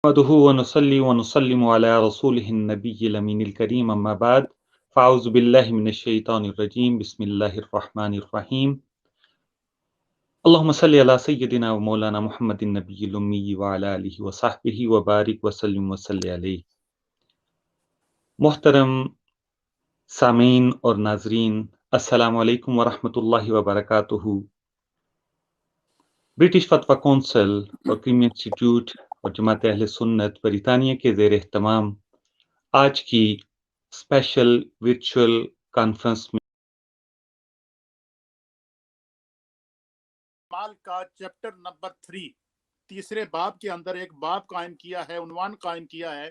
نحمده ونصلي ونسلم على رسوله النبي الأمين الكريم أما بعد فأعوذ بالله من الشيطان الرجيم بسم الله الرحمن الرحيم اللهم صل على سيدنا ومولانا محمد النبي الأمي وعلى آله وصحبه وبارك وسلم وصل عليه. محترم سامعین اور ناظرین، السلام علیکم ورحمۃ اللہ وبرکاتہ۔ برٹش فتویٰ کونسل اور پریمیئر انسٹیٹیوٹ اور جماعت اہل سنت بریطانیہ کے زیر اہتمام آج کی اسپیشل ورچوئل کانفرنس میں اعمال کا چیپٹر نمبر 3 تیسرے باب کے اندر ایک باب قائم کیا ہے، عنوان قائم کیا ہے،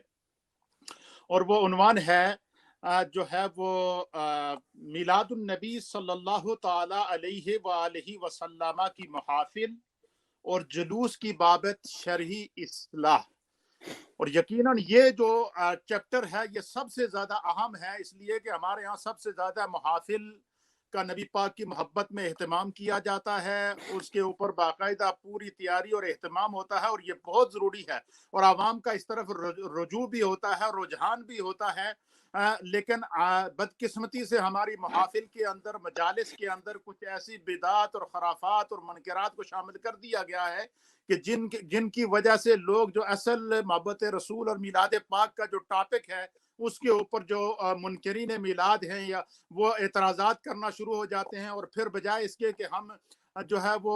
اور وہ عنوان ہے جو ہے وہ میلاد النبی صلی اللہ تعالی علیہ وآلہ وسلم کی محافل اور جلوس کی بابت شرعی اصلاح۔ اور یقیناً یہ جو چیپٹر ہے یہ سب سے زیادہ اہم ہے، اس لیے کہ ہمارے ہاں سب سے زیادہ محافل کا نبی پاک کی محبت میں اہتمام کیا جاتا ہے، اس کے اوپر باقاعدہ پوری تیاری اور اہتمام ہوتا ہے، اور یہ بہت ضروری ہے، اور عوام کا اس طرف رجوع بھی ہوتا ہے، رجحان بھی ہوتا ہے۔ لیکن بدقسمتی سے ہماری محافل کے اندر، مجالس کے اندر کچھ ایسی بدعات اور خرافات اور منکرات کو شامل کر دیا گیا ہے کہ جن کی وجہ سے لوگ جو اصل محبت رسول اور میلاد پاک کا جو ٹاپک ہے اس کے اوپر جو منکرین میلاد ہیں یا وہ اعتراضات کرنا شروع ہو جاتے ہیں، اور پھر بجائے اس کے کہ ہم جو ہے وہ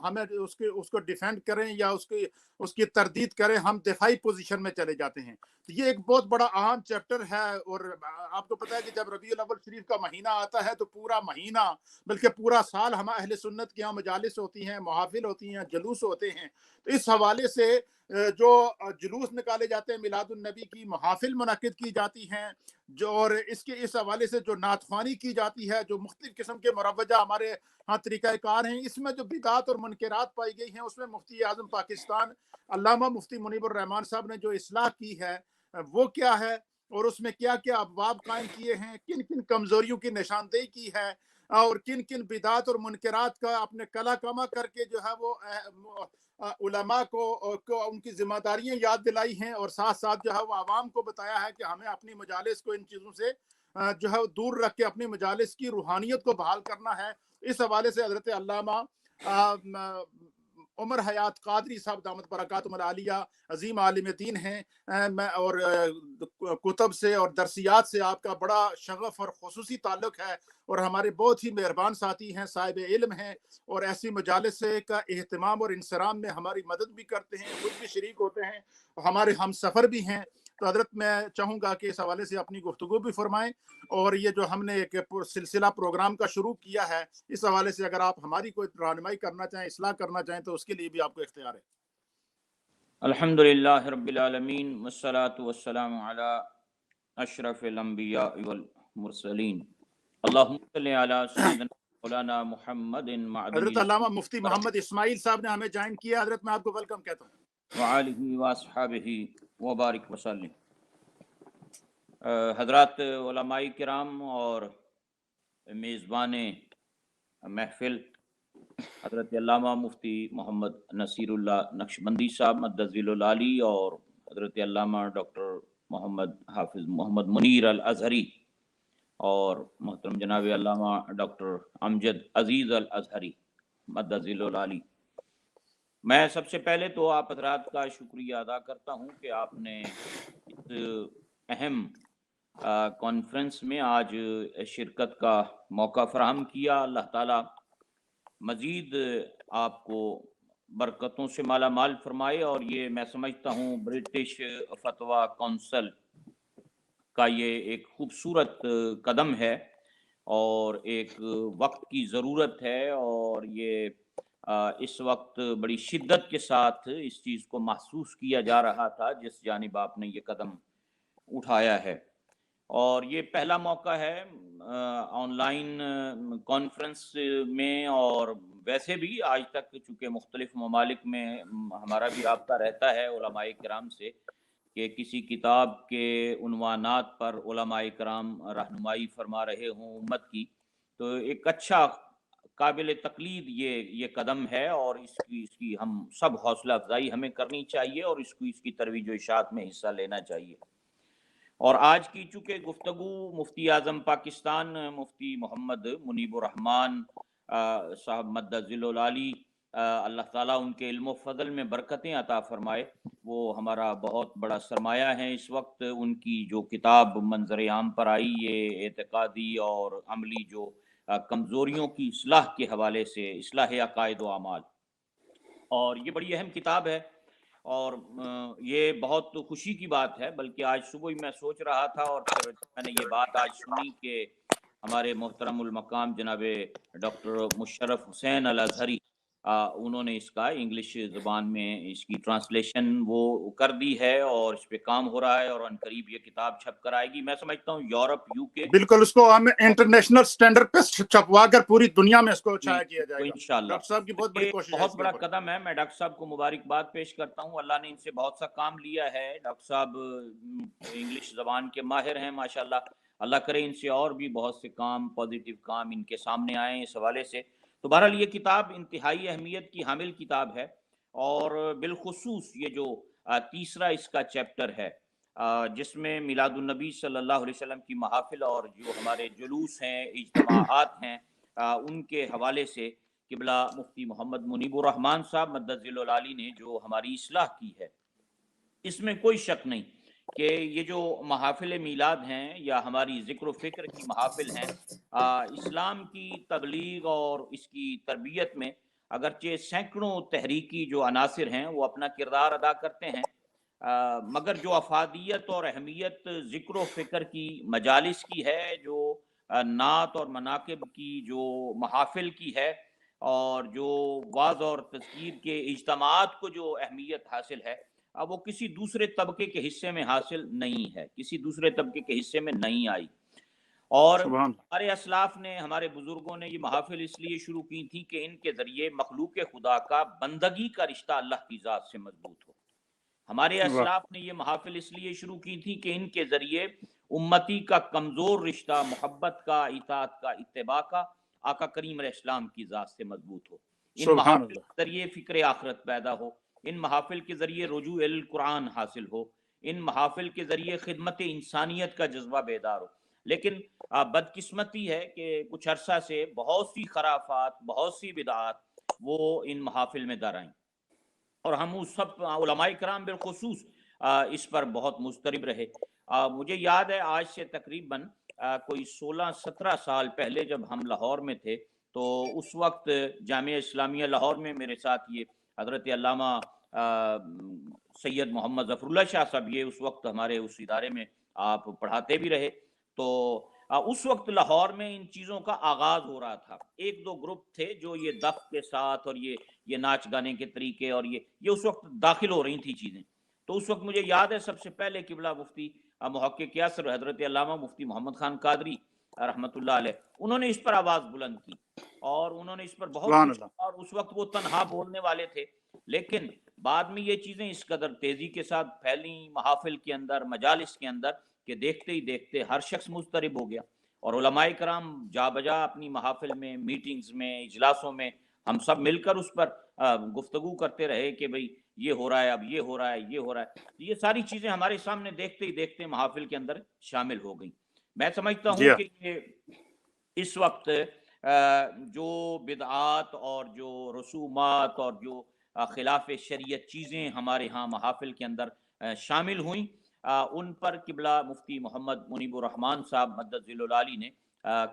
ہمیں اس کو ڈیفینڈ کریں یا اس کی تردید کریں، ہم دفاعی پوزیشن میں چلے جاتے ہیں۔ تو یہ ایک بہت بڑا اہم چیپٹر ہے، اور آپ کو پتہ ہے کہ جب ربیع الاول شریف کا مہینہ آتا ہے تو پورا مہینہ بلکہ پورا سال ہم اہل سنت کے یہاں مجالس ہوتی ہیں، محافل ہوتی ہیں، جلوس ہوتے ہیں۔ تو اس حوالے سے جو جلوس نکالے جاتے ہیں، میلاد النبی کی محافل منعقد کی جاتی ہیں، جو اور اس حوالے سے جو نعت خوانی کی جاتی ہے، جو مختلف قسم کے مروجہ ہمارے ہاں طریقہ کار ہیں، اس میں جو بدعات اور منکرات پائی گئی ہیں، اس میں مفتی اعظم پاکستان علامہ مفتی منیب الرحمان صاحب نے جو اصلاح کی ہے وہ کیا ہے، اور اس میں کیا کیا ابواب قائم کیے ہیں، کن کن کمزوریوں کی نشاندہی کی ہے، اور کن کن بدعات اور منکرات کا اپنے کلا کما کر کے جو ہے وہ علماء کو ان کی ذمہ داریاں یاد دلائی ہیں، اور ساتھ ساتھ جو ہے وہ عوام کو بتایا ہے کہ ہمیں اپنی مجالس کو ان چیزوں سے جو ہے دور رکھ کے اپنی مجالس کی روحانیت کو بحال کرنا ہے۔ اس حوالے سے حضرت علامہ عمر حیات قادری صاحب دامت برکاتہم العالیہ عظیم عالم دین ہیں، اور کتب سے اور درسیات سے آپ کا بڑا شغف اور خصوصی تعلق ہے، اور ہمارے بہت ہی مہربان ساتھی ہیں، صاحب علم ہیں، اور ایسی مجالس کا اہتمام اور انصرام میں ہماری مدد بھی کرتے ہیں، خود بھی شریک ہوتے ہیں، ہمارے ہم سفر بھی ہیں۔ تو حضرت میں چاہوں گا کہ اس حوالے سے اپنی گفتگو بھی فرمائیں، اور یہ جو ہم نے ایک سلسلہ پروگرام کا شروع کیا ہے، اس حوالے سے اگر آپ ہماری کوئی رہنمائی کرنا چاہیں، اصلاح کرنا چاہیں، تو اس کے لیے بھی آپ کو اختیار ہے۔ الحمدللہ رب العالمین والصلاة والسلام علی اشرف الانبیاء والمرسلین اللہم صلی علی سیدنا مولانا محمد معدن حضرت علامہ مفتی محمد اسماعیل صاحب نے ہمیں جوائن کیا، حضرت میں آپ کو ویلکم کہتا ہوں۔ وآلہ واصحابہ وبارک وسلم۔ حضرات علماء کرام اور میزبان محفل حضرت علامہ مفتی محمد نصیر اللہ نقشبندی صاحب مدظل العالی، اور حضرت علامہ ڈاکٹر محمد حافظ محمد منیر الازہری، اور محترم جناب علامہ ڈاکٹر امجد عزیز الازہری مدظل العالی، میں سب سے پہلے تو آپ حضرات کا شکریہ ادا کرتا ہوں کہ آپ نے اس اہم کانفرنس میں آج شرکت کا موقع فراہم کیا۔ اللہ تعالیٰ مزید آپ کو برکتوں سے مالا مال فرمائے، اور یہ میں سمجھتا ہوں برٹش فتویٰ کونسل کا یہ ایک خوبصورت قدم ہے اور ایک وقت کی ضرورت ہے، اور یہ اس وقت بڑی شدت کے ساتھ اس چیز کو محسوس کیا جا رہا تھا جس جانب آپ نے یہ قدم اٹھایا ہے، اور یہ پہلا موقع ہے آن لائن کانفرنس میں، اور ویسے بھی آج تک چونکہ مختلف ممالک میں ہمارا بھی رابطہ رہتا ہے علماء کرام سے کہ کسی کتاب کے عنوانات پر علماء کرام رہنمائی فرما رہے ہوں امت کی، تو ایک اچھا قابل تقلید یہ قدم ہے، اور اس کی ہم سب حوصلہ افزائی ہمیں کرنی چاہیے اور اس کی ترویج و اشاعت میں حصہ لینا چاہیے۔ اور آج کی چونکہ گفتگو مفتی اعظم پاکستان مفتی محمد منیب الرحمان صاحب مدد ذل العالی، اللہ تعالیٰ ان کے علم و فضل میں برکتیں عطا فرمائے، وہ ہمارا بہت بڑا سرمایہ ہے اس وقت۔ ان کی جو کتاب منظر عام پر آئی، یہ اعتقادی اور عملی جو کمزوریوں کی اصلاح کے حوالے سے، اصلاح عقائد و اعمال، اور یہ بڑی اہم کتاب ہے، اور یہ بہت خوشی کی بات ہے۔ بلکہ آج صبح ہی میں سوچ رہا تھا، اور پھر میں نے یہ بات آج سنی کہ ہمارے محترم المقام جناب ڈاکٹر مشرف حسین الازہری، انہوں نے اس کا انگلش زبان میں اس کی ٹرانسلیشن وہ کر دی ہے، اور اس پہ کام ہو رہا ہے، اور ان قریب یہ کتاب چھپ کر آئے گی۔ میں سمجھتا ہوں یورپ، UK، بالکل اس کو ہم انٹرنیشنل سٹینڈرڈ پہ چھپوا کر پوری دنیا میں اس کو چھایا کیا جائے گا۔ انشاءاللہ ڈاکٹر صاحب کی بہت بڑی یہ کوشش ہے بہت اس کے بڑا اوپر۔ قدم ہے۔ میں ڈاکٹر صاحب کو مبارکباد پیش کرتا ہوں، اللہ نے ان سے بہت سا کام لیا ہے۔ ڈاکٹر صاحب انگلش زبان کے ماہر ہیں ماشاءاللہ، اللہ کرے ان سے اور بھی بہت سے کام، پازیٹیو کام ان کے سامنے آئیں اس حوالے سے۔ تو بہرحال یہ کتاب انتہائی اہمیت کی حامل کتاب ہے، اور بالخصوص یہ جو تیسرا اس کا چیپٹر ہے، جس میں میلاد النبی صلی اللہ علیہ وسلم کی محافل اور جو ہمارے جلوس ہیں، اجتماعات ہیں، ان کے حوالے سے قبلہ مفتی محمد منیب الرحمان صاحب مدد ذل العالی نے جو ہماری اصلاح کی ہے، اس میں کوئی شک نہیں کہ یہ جو محافل میلاد ہیں یا ہماری ذکر و فکر کی محافل ہیں، اسلام کی تبلیغ اور اس کی تربیت میں اگرچہ سینکڑوں تحریکی جو عناصر ہیں وہ اپنا کردار ادا کرتے ہیں، مگر جو افادیت اور اہمیت ذکر و فکر کی مجالس کی ہے، جو نعت اور مناقب کی جو محافل کی ہے، اور جو وعظ اور تذکیر کے اجتماعات کو جو اہمیت حاصل ہے، وہ کسی دوسرے طبقے کے حصے میں حاصل نہیں ہے، کسی دوسرے طبقے کے حصے میں نہیں آئی۔ اور سبحان ہمارے اسلاف نے، ہمارے بزرگوں نے یہ محافل اس لیے شروع کی تھی کہ ان کے ذریعے مخلوق خدا کا بندگی کا رشتہ اللہ کی ذات سے مضبوط ہو۔ ہمارے واہ، اسلاف نے یہ محافل اس لیے شروع کی تھی کہ ان کے ذریعے امتی کا کمزور رشتہ محبت کا، اطاعت کا، اتباع کا آقا کریم علیہ السلام کی ذات سے مضبوط ہو۔ ان سبحان محافل اللہ۔ کے ذریعے فکر آخرت پیدا ہو، ان محافل کے ذریعے رجوع القرآن حاصل ہو، ان محافل کے ذریعے خدمت انسانیت کا جذبہ بیدار ہو۔ لیکن بدقسمتی ہے کہ کچھ عرصہ سے بہت سی خرافات، بہت سی بدعات وہ ان محافل میں در آئیں، اور ہم اس سب علماء کرام بالخصوص اس پر بہت مضطرب رہے۔ مجھے یاد ہے آج سے تقریباً کوئی 16-17 سال پہلے جب ہم لاہور میں تھے، تو اس وقت جامعہ اسلامیہ لاہور میں میرے ساتھ یہ حضرت علامہ سید محمد ظفر اللہ شاہ صاحب، یہ اس وقت ہمارے اس ادارے میں آپ پڑھاتے بھی رہے، تو اس وقت لاہور میں ان چیزوں کا آغاز ہو رہا تھا۔ ایک دو گروپ تھے جو یہ دف کے ساتھ اور یہ ناچ گانے کے طریقے اور یہ اس وقت داخل ہو رہی تھی چیزیں۔ تو اس وقت مجھے یاد ہے سب سے پہلے قبلہ مفتی محقق یاسر حضرت علامہ مفتی محمد خان قادری رحمۃ اللہ علیہ، انہوں نے اس پر آواز بلند کی، اور انہوں نے اس پر بہت سبحان کچھ، اللہ۔ اور اس وقت وہ تنہا بولنے والے تھے، لیکن بعد میں یہ چیزیں اس قدر تیزی کے ساتھ پھیلیں محافل کے اندر، مجالس کے اندر، کہ دیکھتے ہی دیکھتے ہر شخص مضطرب ہو گیا، اور علماء کرام جا بجا اپنی محافل میں، میٹنگز میں، اجلاسوں میں ہم سب مل کر اس پر گفتگو کرتے رہے کہ بھئی یہ ہو رہا ہے، اب یہ ہو رہا ہے، یہ ہو رہا ہے۔ یہ ساری چیزیں ہمارے سامنے دیکھتے ہی دیکھتے محافل کے اندر شامل ہو گئیں۔ میں سمجھتا جی ہوں ہاں، کہ یہ اس وقت جو بدعات اور جو رسومات اور جو خلاف شریعت چیزیں ہمارے ہاں محافل کے اندر شامل ہوئیں، ان پر قبلہ مفتی محمد منیب الرحمان صاحب مدد ذل العالی نے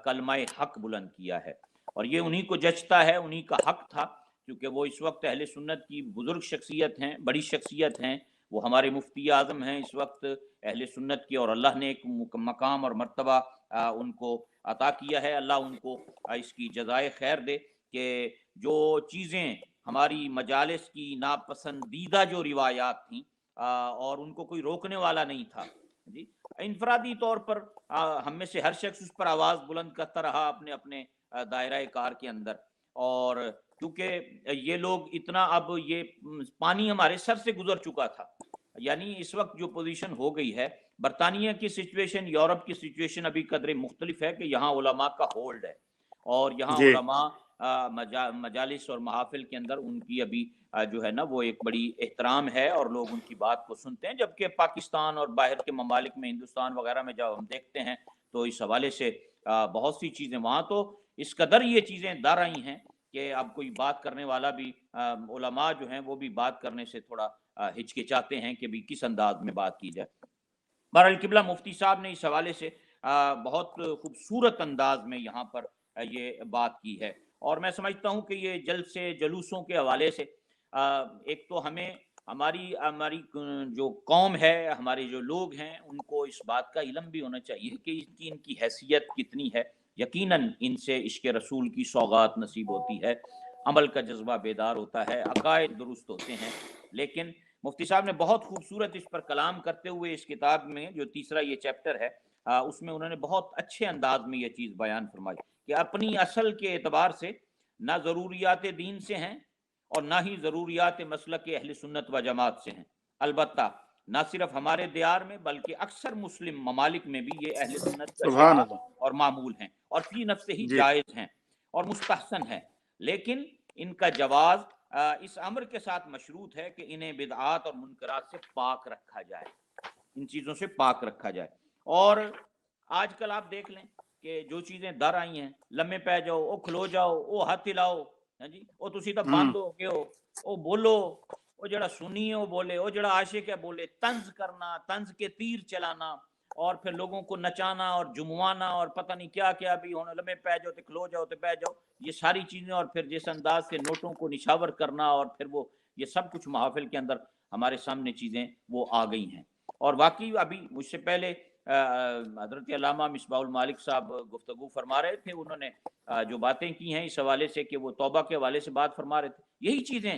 کلمہ حق بلند کیا ہے، اور یہ انہی کو جچتا ہے، انہی کا حق تھا، کیونکہ وہ اس وقت اہل سنت کی بزرگ شخصیت ہیں، بڑی شخصیت ہیں، وہ ہمارے مفتی اعظم ہیں اس وقت اہل سنت کی، اور اللہ نے ایک مقام اور مرتبہ ان کو عطا کیا ہے۔ اللہ ان کو اس کی جزائے خیر دے کہ جو چیزیں ہماری مجالس کی ناپسندیدہ جو روایات تھیں، اور ان کو کوئی روکنے والا نہیں تھا، جی، انفرادی طور پر ہم میں سے ہر شخص اس پر آواز بلند کرتا رہا اپنے اپنے دائرہ کار کے اندر، اور کیونکہ یہ لوگ اتنا، اب یہ پانی ہمارے سر سے گزر چکا تھا، یعنی اس وقت جو پوزیشن ہو گئی ہے، برطانیہ کی سچویشن، یورپ کی سچویشن ابھی قدرے مختلف ہے کہ یہاں علماء کا ہولڈ ہے، اور یہاں جی علماء مجالس اور محافل کے اندر ان کی ابھی جو ہے نا وہ ایک بڑی احترام ہے اور لوگ ان کی بات کو سنتے ہیں، جبکہ پاکستان اور باہر کے ممالک میں، ہندوستان وغیرہ میں جب ہم دیکھتے ہیں تو اس حوالے سے بہت سی چیزیں وہاں تو اس قدر یہ چیزیں در آئی ہیں کہ اب کوئی بات کرنے والا بھی علماء جو ہیں وہ بھی بات کرنے سے تھوڑا ہچکچاتے ہیں کہ بھی کس انداز میں بات کی جائے۔ بہرحال قبلہ مفتی صاحب نے اس حوالے سے بہت خوبصورت انداز میں یہاں پر یہ بات کی ہے، اور میں سمجھتا ہوں کہ یہ جلسے جلوسوں کے حوالے سے ایک تو ہمیں ہماری جو قوم ہے، ہمارے جو لوگ ہیں، ان کو اس بات کا علم بھی ہونا چاہیے کہ ان کی حیثیت کتنی ہے۔ یقیناً ان سے عشق رسول کی سوغات نصیب ہوتی ہے، عمل کا جذبہ بیدار ہوتا ہے، عقائد درست ہوتے ہیں، لیکن مفتی صاحب نے بہت خوبصورت اس پر کلام کرتے ہوئے اس کتاب میں جو تیسرا یہ چیپٹر ہے اس میں انہوں نے بہت اچھے انداز میں یہ چیز بیان فرمائی کہ اپنی اصل کے اعتبار سے نہ ضروریات دین سے ہیں اور نہ ہی ضروریات مسلک اہل سنت و جماعت سے ہیں۔ البتہ نہ صرف ہمارے دیار میں بلکہ اکثر مسلم ممالک میں بھی یہ اہل سنت کا سبحان شعار اللہ۔ اور معمول ہیں اور فی نفس ہی جی جائز ہیں اور مستحسن ہے، لیکن ان کا جواز اس امر کے ساتھ مشروط ہے کہ انہیں بدعات اور منکرات سے پاک رکھا جائے، ان چیزوں سے پاک رکھا جائے۔ اور آج کل آپ دیکھ لیں کہ جو چیزیں در آئی ہیں، لمے پہ جاؤ، او کھلو جاؤ، او ہاتھ ہلاؤ، ہاں جی، او تسی تو بند ہو گئے ہو، او بولو، او جڑا سنی ہے وہ بولے، او جڑا عاشق ہے بولے، طنز کرنا، طنز کے تیر چلانا اور پھر لوگوں کو نچانا اور جموانا اور پتہ نہیں کیا کیا بھی ہونا، لمے پہ جاؤ تے کھلو جاؤ تے پہ جاؤ، یہ ساری چیزیں، اور پھر جس انداز سے نوٹوں کو نشاور کرنا، اور پھر وہ یہ سب کچھ محافل کے اندر ہمارے سامنے چیزیں وہ آ گئی ہیں۔ اور واقعی ابھی مجھ سے پہلے حضرت علامہ مصباح المالک صاحب گفتگو فرما رہے تھے، انہوں نے جو باتیں کی ہیں اس حوالے سے کہ وہ توبہ کے حوالے سے بات فرما رہے تھے، یہی چیزیں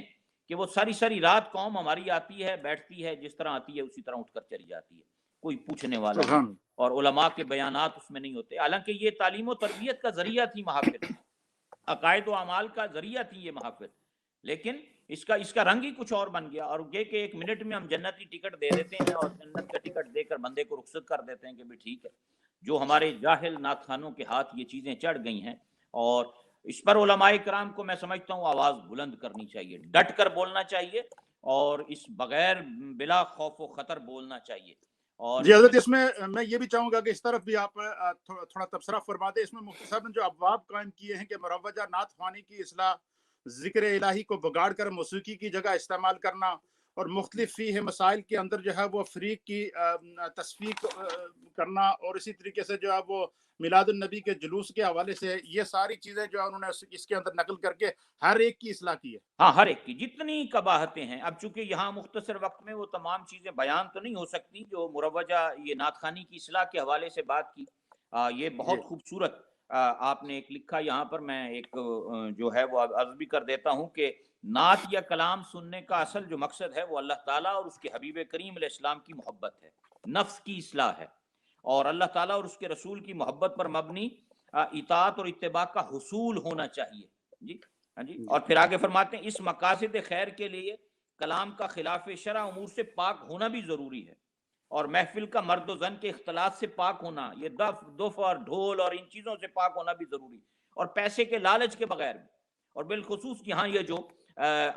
کہ وہ ساری رات قوم ہماری آتی ہے، بیٹھتی ہے، جس طرح آتی ہے اسی طرح اٹھ کر چلی جاتی ہے، کوئی پوچھنے والا نہیں، سبحان اور علماء کے بیانات اس میں نہیں ہوتے، حالانکہ یہ تعلیم و تربیت کا ذریعہ تھی محافل، عقائد و اعمال کا ذریعہ تھی یہ محافل، لیکن اس کا رنگ ہی کچھ اور بن گیا، اور یہ کہ ایک منٹ میں ہم جنت کی ٹکٹ دے دیتے ہیں اور جنت کا ٹکٹ دے کر بندے کو رخصت کر دیتے ہیں کہ بھی ٹھیک ہے۔ جو ہمارے جاہل نعت خوانوں کے ہاتھ یہ چیزیں چڑھ گئی ہیں، اور اس پر علماء کرام کو میں سمجھتا ہوں آواز بلند کرنی چاہیے، ڈٹ کر بولنا چاہیے، اور اس بغیر بلا خوف و خطر بولنا چاہیے۔ اور جی حضرت، اس میں میں یہ بھی چاہوں گا کہ اس طرف بھی آپ تھوڑا تبصرہ فرما دیں۔ اس میں مفتی صاحب نے جو ابواب قائم کیے ہیں کہ مروجہ نعت خوانی کی اصلاح، ذکر الہی کو بگاڑ کر موسیقی کی جگہ استعمال کرنا، اور مختلف فی ہے مسائل کے اندر جو ہے وہ فریق کی تصفیق کرنا، اور اسی طریقے سے جو ہے وہ میلاد النبی کے جلوس کے حوالے سے، یہ ساری چیزیں جو ہے انہوں نے اس کے اندر نقل کر کے ہر ایک کی اصلاح کی ہے۔ ہاں، ہر ایک کی جتنی قباحتیں ہیں، اب چونکہ یہاں مختصر وقت میں وہ تمام چیزیں بیان تو نہیں ہو سکتی جو مروجہ یہ نعت خوانی کی اصلاح کے حوالے سے بات کی، یہ جی بہت خوبصورت آپ نے ایک لکھا یہاں پر، میں ایک جو ہے وہ عرض بھی کر دیتا ہوں کہ نعت یا کلام سننے کا اصل جو مقصد ہے وہ اللہ تعالیٰ اور اس کے حبیب کریم علیہ السلام کی محبت ہے، نفس کی اصلاح ہے، اور اللہ تعالیٰ اور اس کے رسول کی محبت پر مبنی اطاعت اور اتباع کا حصول ہونا چاہیے۔ جی ہاں جی، اور پھر آگے فرماتے ہیں اس مقاصد خیر کے لیے کلام کا خلاف شرع امور سے پاک ہونا بھی ضروری ہے، اور محفل کا مرد و زن کے اختلاط سے پاک ہونا، یہ دف اور ڈھول اور ان چیزوں سے پاک ہونا بھی ضروری، اور پیسے کے لالچ کے بغیر بھی، اور بالخصوص یہاں یہ جو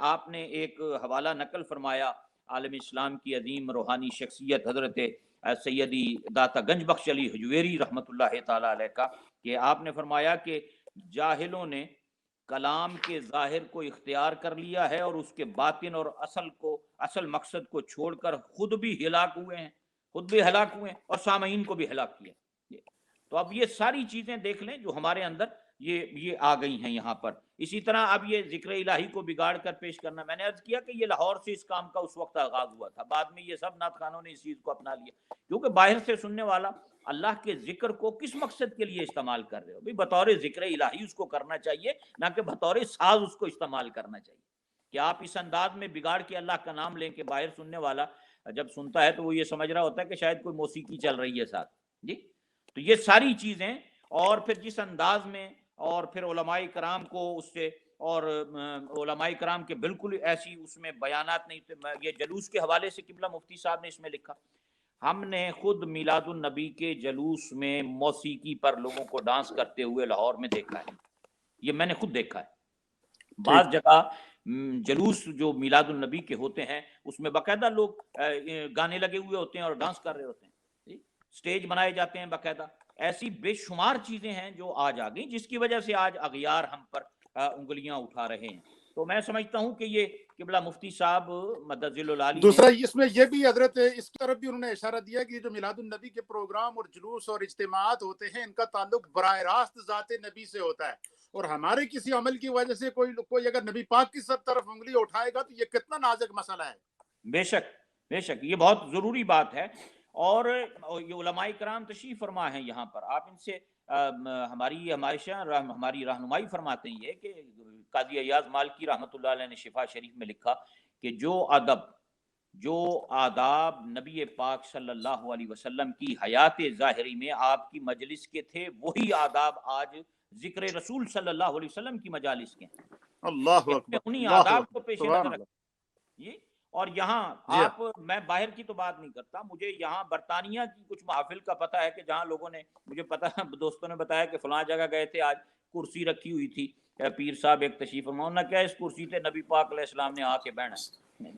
آپ نے ایک حوالہ نقل فرمایا عالم اسلام کی عظیم روحانی شخصیت حضرت سیدی داتا گنج بخش علی حجویری رحمۃ اللہ تعالی علیہ کا، کہ آپ نے فرمایا کہ جاہلوں نے کلام کے ظاہر کو اختیار کر لیا ہے اور اس کے باطن اور اصل مقصد کو چھوڑ کر خود بھی ہلاک ہوئے ہیں اور سامعین کو بھی ہلاک کیا۔ تو اب یہ ساری چیزیں دیکھ لیں جو ہمارے اندر یہ آ گئی ہیں یہاں پر۔ اسی طرح اب یہ ذکر الہی کو بگاڑ کر پیش کرنا، میں نے عرض کیا کہ یہ لاہور سے اس کام کا اس وقت آغاز ہوا تھا، بعد میں یہ سب نعت خوانوں نے اس چیز کو اپنا لیا، کیونکہ باہر سے سننے والا اللہ کے ذکر کو کس مقصد کے لیے استعمال کر رہے ہو، بھئی بطور ذکر الہی اس کو کرنا چاہیے، نہ کہ بطور ساز اس کو استعمال کرنا چاہیے، کہ آپ اس انداز میں بگاڑ کے اللہ کا نام لیں کہ باہر سننے والا جب سنتا ہے تو وہ یہ سمجھ رہا ہوتا ہے کہ شاید کوئی موسیقی چل رہی ہے ساتھ۔ جی، تو یہ ساری چیزیں، اور پھر جس انداز میں، اور پھر علماء کرام کو اس سے، اور علماء کرام کے بالکل ایسی اس میں بیانات نہیں تھے۔ یہ جلوس کے حوالے سے قبلہ مفتی صاحب نے اس میں لکھا، ہم نے خود میلاد النبی کے جلوس میں موسیقی پر لوگوں کو ڈانس کرتے ہوئے لاہور میں دیکھا ہے، یہ میں نے خود دیکھا ہے، بعض جگہ جلوس جو میلاد النبی کے ہوتے ہیں اس میں باقاعدہ لوگ گانے لگے ہوئے ہوتے ہیں اور ڈانس کر رہے ہوتے ہیں، سٹیج بنائے جاتے ہیں باقاعدہ. ایسی بے شمار چیزیں ہیں جو آج آ گئیں جس کی وجہ سے آج اغیار ہم پر انگلیاں اٹھا رہے ہیں. تو میں سمجھتا ہوں کہ یہ قبلہ مفتی صاحب مدذل العالی دوسرا اس میں یہ بھی حضرت اس طرف بھی انہوں نے اشارہ دیا کہ جو میلاد النبی کے پروگرام اور جلوس اور اجتماعات ہوتے ہیں ان کا تعلق براہ راست ذات نبی سے ہوتا ہے، اور ہمارے کسی عمل کی وجہ سے کوئی اگر نبی پاک کی سب طرف انگلی اٹھائے گا تو یہ کتنا نازک مسئلہ ہے. بے شک یہ بہت ضروری بات ہے. اور یہ علماء کرام تشریف فرما ہیں یہاں پر، آپ ان سے ہماری رہنمائی فرماتے ہیں یہ کہ قاضی ایاز مالکی رحمۃ اللہ علیہ نے شفا شریف میں لکھا کہ جو آداب نبی پاک صلی اللہ علیہ وسلم کی حیات ظاہری میں آپ کی مجلس کے تھے وہی آداب آج ذکر رسول صلی اللہ علیہ وسلم کی مجالس کے ہیں. اللہ اکبر، انہی اللہ آداب کو اکبر، پیش سبحان نظر اللہ. یہ. اور یہاں جی آپ، میں باہر کی تو بات نہیں کرتا، مجھے یہاں برطانیہ کی کچھ محافل کا پتہ ہے کہ جہاں لوگوں نے مجھے پتا دوستوں نے بتایا کہ فلاں جگہ گئے تھے، آج کرسی رکھی ہوئی تھی، پیر صاحب ایک تشریف فرما، انہوں نے کیا اس کرسی تے نبی پاک علیہ السلام نے آ کے بیٹھنا ہے.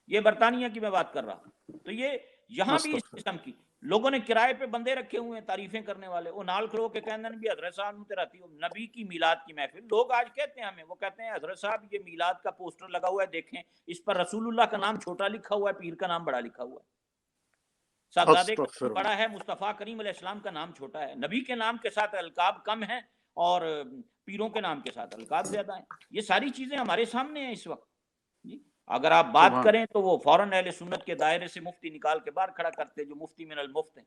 یہ برطانیہ کی میں بات کر رہا ہوں. تو یہ یہاں بھی اس قسم کی لوگوں نے کرائے پہ بندے رکھے ہوئے ہیں تعریفیں کرنے والے، وہ نال کھلو کے کہنے بھی حضرت صاحب نے رہتی نبی کی میلاد کی محفل. لوگ آج کہتے ہیں ہمیں، وہ کہتے ہیں حضرت صاحب یہ میلاد کا پوسٹر لگا ہوا ہے دیکھیں، اس پر رسول اللہ کا نام چھوٹا لکھا ہوا ہے، پیر کا نام بڑا لکھا ہوا ہے. صاحبزادے کا نام بڑا ہے، مصطفیٰ کریم علیہ السلام کا نام چھوٹا ہے. نبی کے نام کے ساتھ القاب کم ہیں اور پیروں کے نام کے ساتھ القاب زیادہ ہیں. یہ ساری چیزیں ہمارے سامنے ہیں اس وقت. اگر آپ بات کریں تو وہ فوراً اہل سنت کے دائرے سے مفتی نکال کے باہر کھڑا کرتے جو مفتی من المفت ہیں.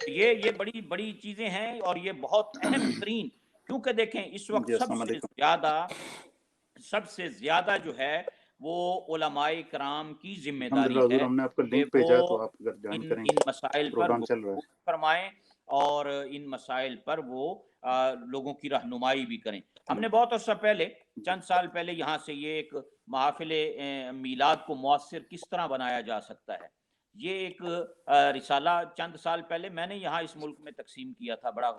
یہ بڑی بڑی چیزیں ہیں اور یہ بہت اہم ترین، کیونکہ دیکھیں اس وقت سب سے زیادہ جو ہے وہ علماء کرام کی ذمہ داری ہے کہ وہ ان مسائل پر فرمائیں اور ان مسائل پر وہ لوگوں کی رہنمائی بھی کریں. ہم نے بہت عرصہ پہلے، چند سال پہلے یہاں سے یہ ایک محافل میلاد کو مؤثر کس طرح بنایا جا سکتا ہے، یہ ایک رسالہ چند سال پہلے میں نے یہاں اس ملک میں تقسیم کیا تھا. بڑا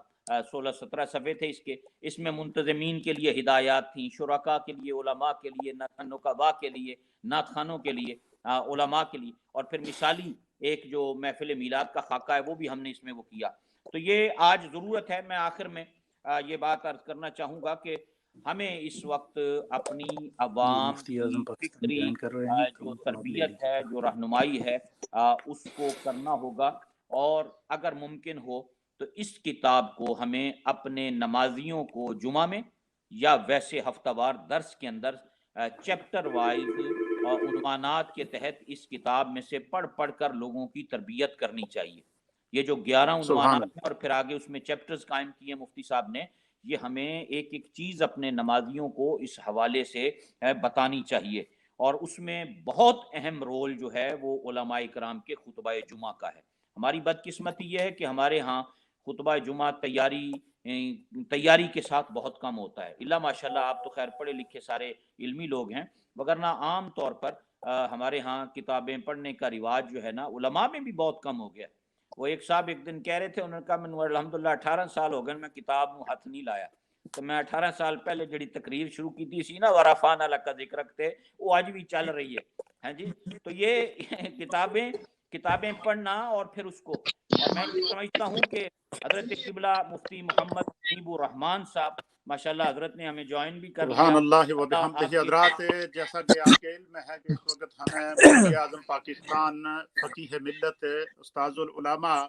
16-17 صفحے تھے اس کے. اس میں منتظمین کے لیے ہدایات تھیں، شرکاء کے لیے، علماء کے لیے، نقباء کے لیے، نعت خوانوں کے لیے، علماء کے لیے، اور پھر مثالی ایک جو محفل میلاد کا خاکہ ہے وہ بھی ہم نے اس میں وہ کیا. تو یہ آج ضرورت ہے. میں آخر میں یہ بات عرض کرنا چاہوں گا کہ ہمیں اس وقت اپنی عوام کی فکری جو تربیت ہے، جو رہنمائی ہے، اس کو کرنا ہوگا. اور اگر ممکن ہو تو اس کتاب کو ہمیں اپنے نمازیوں کو جمعہ میں یا ویسے ہفتہ وار درس کے اندر چیپٹر وائز عنوانات کے تحت اس کتاب میں سے پڑھ پڑھ کر لوگوں کی تربیت کرنی چاہیے. یہ جو 11 عنوانات ہیں اور پھر آگے اس میں چیپٹرز قائم کیے مفتی صاحب نے، یہ ہمیں ایک ایک چیز اپنے نمازیوں کو اس حوالے سے بتانی چاہیے. اور اس میں بہت اہم رول جو ہے وہ علماء کرام کے خطبہ جمعہ کا ہے. ہماری بدقسمتی یہ ہے کہ ہمارے ہاں خطبہ جمعہ تیاری کے ساتھ بہت کم ہوتا ہے. اللہ ماشاءاللہ آپ تو خیر پڑھے لکھے سارے علمی لوگ ہیں، وگرنہ عام طور پر ہمارے ہاں کتابیں پڑھنے کا رواج جو ہے نا علماء میں بھی بہت کم ہو گیا. وہ ایک صاحب ایک دن کہہ رہے تھے، انہوں نے کہا میں الحمدللہ 18 سال ہو گئے میں کتاب ہاتھ نہیں لایا. تو میں 18 سال پہلے جڑی تقریر شروع کی تھی سی نا ورافان اللہ کا ذکر رکھتے، وہ آج بھی چل رہی ہے. ہاں جی. تو یہ کتابیں پڑھنا اور پھر اس کو، اور میں یہ سمجھتا ہوں کہ حضرت قبلہ مفتی محمد منیب الرحمان صاحب ماشاءاللہ حضرت نے ہمیں جوائن بھی کر لیا. سبحان اللہ و بحمدہ. حضرات جیسا کہ آپ کے علم میں ہے کہ اس وقت ہمیں مفتی اعظم پاکستان، فقیہ ملت، استاذ العلماء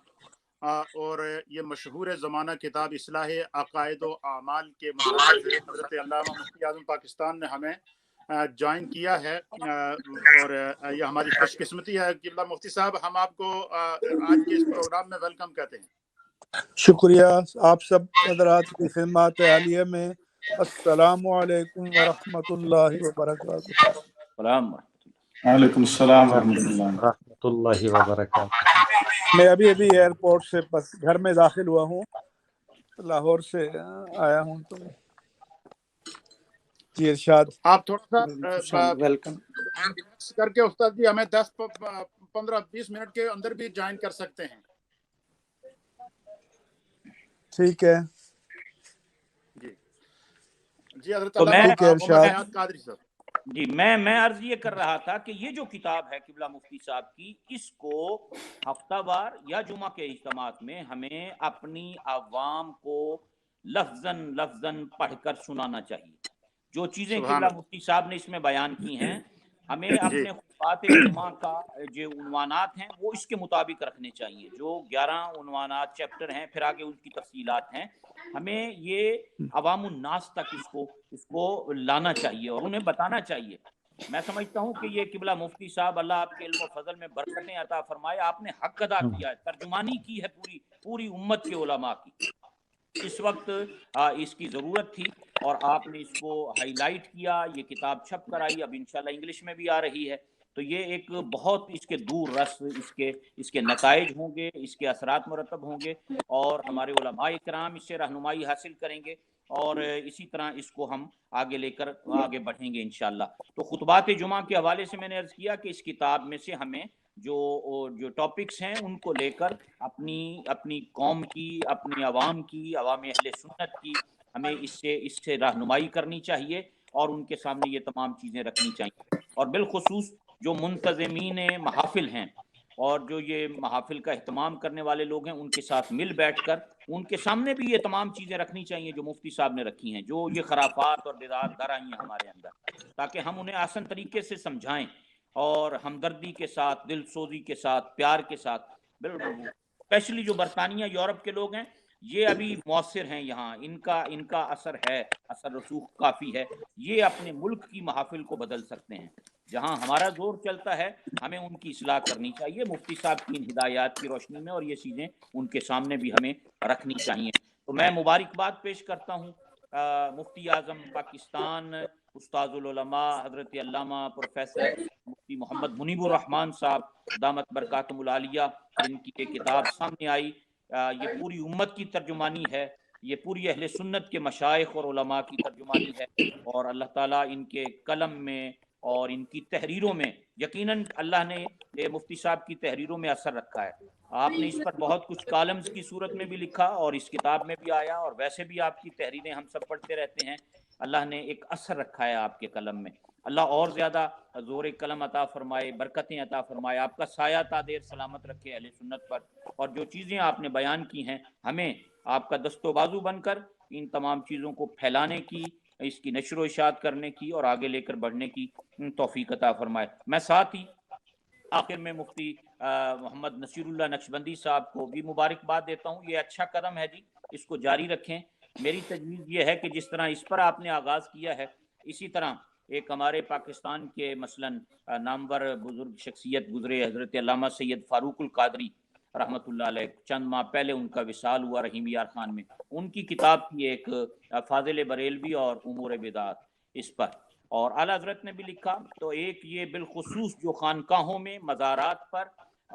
اور یہ مشہور زمانہ کتاب اصلاح عقائد و اعمال کے مصنف حضرت علامہ مفتی اعظم پاکستان نے ہمیں جوائن کیا ہے، اور یہ ہماری خوش قسمتی ہے. قبلہ مفتی صاحب، ہم آپ کو آج کے اس پروگرام میں ویلکم کہتے ہیں. شکریہ. آپ سب حضرات کی خدمات عالیہ میں السلام علیکم ورحمۃ اللہ وبرکاتہ. وعلیکم السلام ورحمۃ اللہ وبرکاتہ. میں ابھی ایئرپورٹ سے بس گھر میں داخل ہوا ہوں، لاہور سے آیا ہوں. تو جی ارشاد. آپ تھوڑا سا ویلکم کر کے استاد جی ہمیں 10-15-20 منٹ کے اندر بھی جوائن کر سکتے ہیں. ٹھیک ہے جی. جی حضرت تو میں علامہ ٹھیک ہے عمر ارشاد. حیات قادری صاحب. جی میں عرض یہ کر رہا تھا کہ یہ جو کتاب ہے قبلہ مفتی صاحب کی، اس کو ہفتہ وار یا جمعہ کے اجتماعات میں ہمیں اپنی عوام کو لفظاً لفظاً پڑھ کر سنانا چاہیے. جو چیزیں سبحان قبلہ مفتی صاحب نے اس میں بیان کی ہیں، ہمیں اللہ. جی اپنے خطبات جمعہ کا جو عنوانات ہیں وہ اس کے مطابق رکھنے چاہیے. جو 11 عنوانات چیپٹر ہیں، پھر آگے ان کی تفصیلات ہیں، ہمیں یہ عوام الناس تک اس کو لانا چاہیے اور انہیں بتانا چاہیے. میں سمجھتا ہوں کہ یہ قبلہ مفتی صاحب، اللہ آپ کے علم و فضل میں برکتیں عطا فرمائے، آپ نے حق ادا کیا ہے، ترجمانی کی ہے پوری امت کے علماء کی. اس وقت اس کی ضرورت تھی اور آپ نے اس کو ہائی لائٹ کیا. یہ کتاب چھپ کر آئی، اب انشاءاللہ انگلش میں بھی آ رہی ہے. تو یہ ایک بہت اس کے دور رس اس کے نتائج ہوں گے، اس کے اثرات مرتب ہوں گے، اور ہمارے علماء کرام اس سے رہنمائی حاصل کریں گے، اور اسی طرح اس کو ہم آگے لے کر آگے بڑھیں گے انشاءاللہ. تو خطبات جمعہ کے حوالے سے میں نے عرض کیا کہ اس کتاب میں سے ہمیں جو ٹاپکس ہیں ان کو لے کر اپنی قوم کی، اپنی عوام کی، عوام اہل سنت کی، ہمیں اس سے رہنمائی کرنی چاہیے اور ان کے سامنے یہ تمام چیزیں رکھنی چاہیے. اور بالخصوص جو منتظمین محافل ہیں اور جو یہ محافل کا اہتمام کرنے والے لوگ ہیں، ان کے ساتھ مل بیٹھ کر ان کے سامنے بھی یہ تمام چیزیں رکھنی چاہیے جو مفتی صاحب نے رکھی ہیں، جو یہ خرافات اور بدعات در آئی ہیں ہمارے اندر، تاکہ ہم انہیں آسان طریقے سے سمجھائیں اور ہمدردی کے ساتھ، دل سوزی کے ساتھ، پیار کے ساتھ. بالکل اسپیشلی جو برطانیہ یورپ کے لوگ ہیں، یہ ابھی مؤثر ہیں یہاں، ان کا اثر ہے، اثر رسوخ کافی ہے. یہ اپنے ملک کی محافل کو بدل سکتے ہیں. جہاں ہمارا زور چلتا ہے ہمیں ان کی اصلاح کرنی چاہیے مفتی صاحب کی ان ہدایات کی روشنی میں، اور یہ چیزیں ان کے سامنے بھی ہمیں رکھنی چاہیے. تو میں مبارکباد پیش کرتا ہوں مفتی اعظم پاکستان استاذ العلماء حضرت علامہ پروفیسر مفتی محمد منیب الرحمان صاحب دامت برکاتہم العالیہ، جن کی یہ کتاب سامنے آئی. یہ پوری امت کی ترجمانی ہے، یہ پوری اہل سنت کے مشائخ اور علماء کی ترجمانی ہے، اور اللہ تعالیٰ ان کے قلم میں اور ان کی تحریروں میں، یقیناً اللہ نے مفتی صاحب کی تحریروں میں اثر رکھا ہے. آپ نے اس پر بہت کچھ کالمز کی صورت میں بھی لکھا اور اس کتاب میں بھی آیا، اور ویسے بھی آپ کی تحریریں ہم سب پڑھتے رہتے ہیں. اللہ نے ایک اثر رکھا ہے آپ کے قلم میں. اللہ اور زیادہ زور قلم عطا فرمائے، برکتیں عطا فرمائے، آپ کا سایہ تا دیر سلامت رکھے اہل سنت پر. اور جو چیزیں آپ نے بیان کی ہیں، ہمیں آپ کا دست و بازو بن کر ان تمام چیزوں کو پھیلانے کی، اس کی نشر و اشاعت کرنے کی اور آگے لے کر بڑھنے کی توفیق عطا فرمائے. میں ساتھ ہی آخر میں مفتی محمد نصیر اللہ نقشبندی صاحب کو بھی مبارکباد دیتا ہوں. یہ اچھا قدم ہے جی، اس کو جاری رکھیں. میری تجویز یہ ہے کہ جس طرح اس پر آپ نے آغاز کیا ہے، اسی طرح ایک ہمارے پاکستان کے مثلاً نامور بزرگ شخصیت گزرے حضرت علامہ سید فاروق القادری رحمۃ اللہ علیہ، چند ماہ پہلے ان کا وصال ہوا رحیم یار خان میں. ان کی کتاب کی ایک فاضل بریلوی اور امور بدعات اس پر، اور اعلیٰ حضرت نے بھی لکھا. تو ایک یہ بالخصوص جو خانقاہوں میں، مزارات پر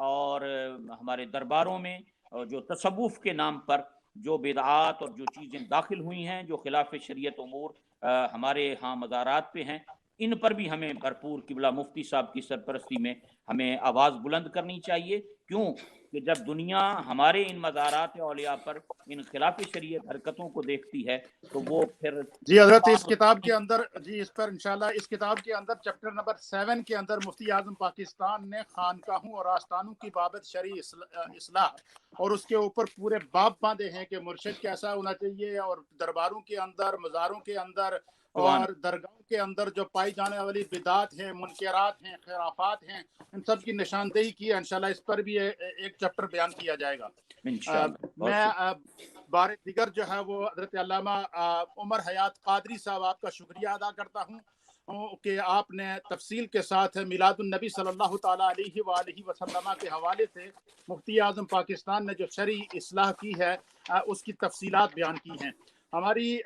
اور ہمارے درباروں میں جو تصوف کے نام پر جو بدعات اور جو چیزیں داخل ہوئی ہیں، جو خلاف شریعت امور ہمارے ہاں مزارات پہ ہیں، ان پر بھی ہمیں بھرپور قبلہ مفتی صاحب کی سرپرستی میں ہمیں آواز بلند کرنی چاہیے. کیوں کہ جب دنیا ہمارے ان مزارات اولیاء پر ان خلاف شریعت حرکتوں کو دیکھتی ہے تو وہ پھر جی حضرت اس کتاب کے اندر، جی اس پر انشاءاللہ اس کتاب کے اندر چیپٹر نمبر 7 کے اندر مفتی اعظم پاکستان نے خانقاہوں اور آستانوں کی بابت شرعی اصلاح اور اس کے اوپر پورے باب باندھے ہیں کہ مرشد کیسا ہونا چاہیے، اور درباروں کے اندر، مزاروں کے اندر اور درگاہوں کے اندر جو پائی جانے والی بدعات ہیں، منکرات ہیں، خرافات ہیں، ان سب کی نشاندہی کی. انشاءاللہ اس پر بھی ایک چیپٹر بیان کیا جائے گا انشاءاللہ. میں بار دیگر جو ہے وہ حضرت علامہ عمر حیات قادری صاحب آپ کا شکریہ ادا کرتا ہوں کہ آپ نے تفصیل کے ساتھ میلاد النبی صلی اللہ تعالیٰ علیہ وآلہ وسلم کے حوالے سے مفتی اعظم پاکستان نے جو شرعی اصلاح کی ہے اس کی تفصیلات بیان کی ہیں. ہماری